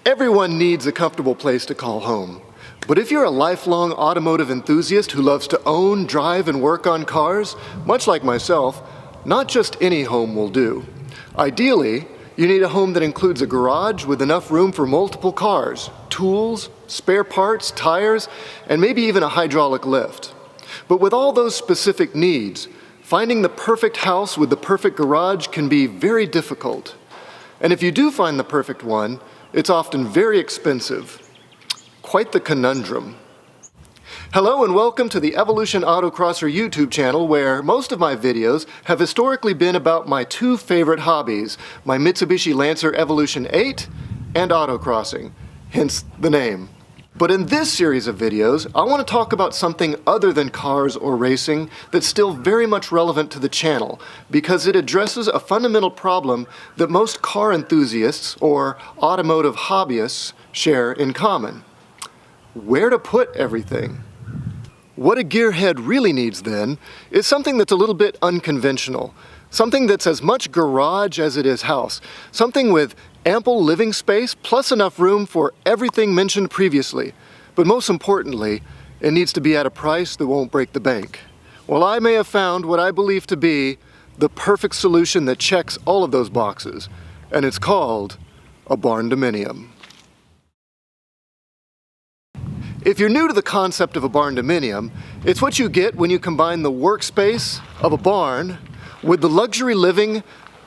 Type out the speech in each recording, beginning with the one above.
Everyone needs a comfortable place to call home. But if you're a lifelong automotive enthusiast who loves to own, drive, and work on cars, much like myself, not just any home will do. Ideally, you need a home that includes a garage with enough room for multiple cars, tools, spare parts, tires, and maybe even a hydraulic lift. But with all those specific needs, finding the perfect house with the perfect garage can be very difficult. And if you do find the perfect one, it's often very expensive. Quite the conundrum. Hello and welcome to the Evolution Autocrosser YouTube channel, where most of my videos have historically been about my two favorite hobbies, my Mitsubishi Lancer Evolution 8 and autocrossing, hence the name. But in this series of videos, I want to talk about something other than cars or racing that's still very much relevant to the channel, because it addresses a fundamental problem that most car enthusiasts or automotive hobbyists share in common. Where to put everything? What a gearhead really needs then is something that's a little bit unconventional, something that's as much garage as it is house, something with ample living space plus enough room for everything mentioned previously. But most importantly, it needs to be at a price that won't break the bank. Well, I may have found what I believe to be the perfect solution that checks all of those boxes, and it's called a barndominium. If you're new to the concept of a barndominium, it's what you get when you combine the workspace of a barn with the luxury living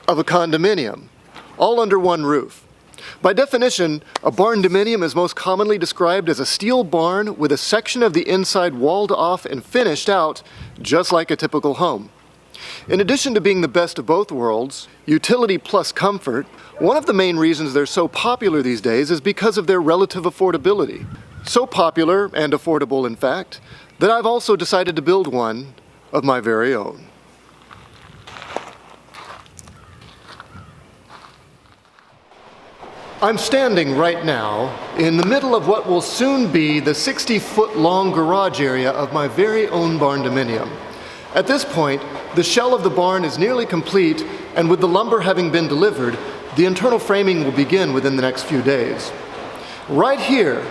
of a condominium, all under one roof. By definition, a barndominium is most commonly described as a steel barn with a section of the inside walled off and finished out, just like a typical home. In addition to being the best of both worlds, utility plus comfort, one of the main reasons they're so popular these days is because of their relative affordability. So popular and affordable, in fact, that I've also decided to build one of my very own. I'm standing right now in the middle of what will soon be the 60-foot-long garage area of my very own barndominium. At this point, the shell of the barn is nearly complete, and with the lumber having been delivered, the internal framing will begin within the next few days. Right here,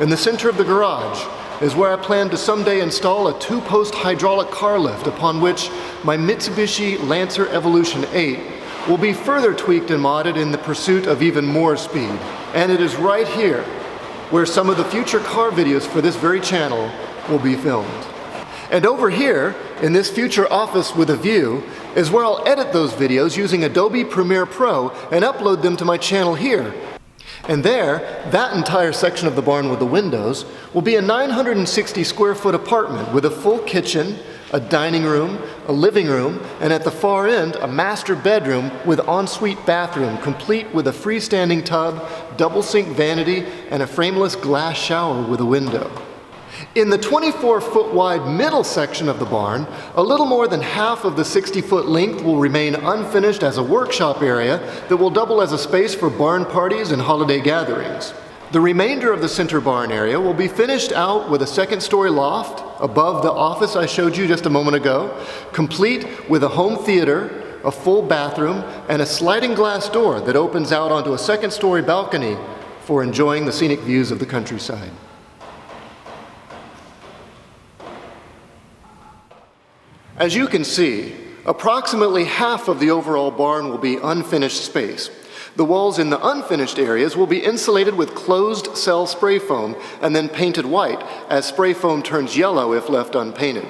in the center of the garage, is where I plan to someday install a two-post hydraulic car lift upon which my Mitsubishi Lancer Evolution 8 will be further tweaked and modded in the pursuit of even more speed. And it is right here where some of the future car videos for this very channel will be filmed. And over here, in this future office with a view, is where I'll edit those videos using Adobe Premiere Pro and upload them to my channel here. And there, that entire section of the barn with the windows will be a 960 square foot apartment with a full kitchen, a dining room, a living room, and at the far end, a master bedroom with ensuite bathroom, complete with a freestanding tub, double sink vanity, and a frameless glass shower with a window. In the 24-foot wide middle section of the barn, a little more than half of the 60-foot length will remain unfinished as a workshop area that will double as a space for barn parties and holiday gatherings. The remainder of the center barn area will be finished out with a second-story loft above the office I showed you just a moment ago, complete with a home theater, a full bathroom, and a sliding glass door that opens out onto a second-story balcony for enjoying the scenic views of the countryside. As you can see, approximately half of the overall barn will be unfinished space. The walls in the unfinished areas will be insulated with closed cell spray foam and then painted white, as spray foam turns yellow if left unpainted.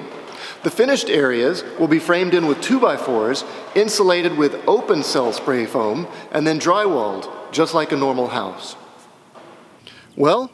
The finished areas will be framed in with 2x4s, insulated with open cell spray foam, and then drywalled, just like a normal house. Well,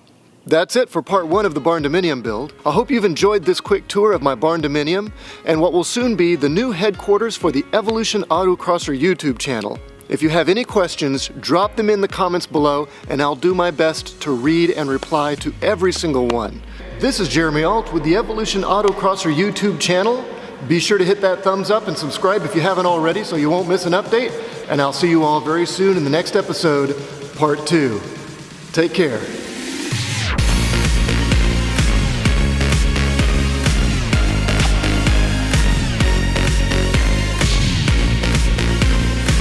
that's it for part one of the barndominium build. I hope you've enjoyed this quick tour of my barndominium and what will soon be the new headquarters for the Evolution Autocrosser YouTube channel. If you have any questions, drop them in the comments below and I'll do my best to read and reply to every single one. This is Jeremy Alt with the Evolution Autocrosser YouTube channel. Be sure to hit that thumbs up and subscribe if you haven't already so you won't miss an update. And I'll see you all very soon in the next episode, part 2. Take care.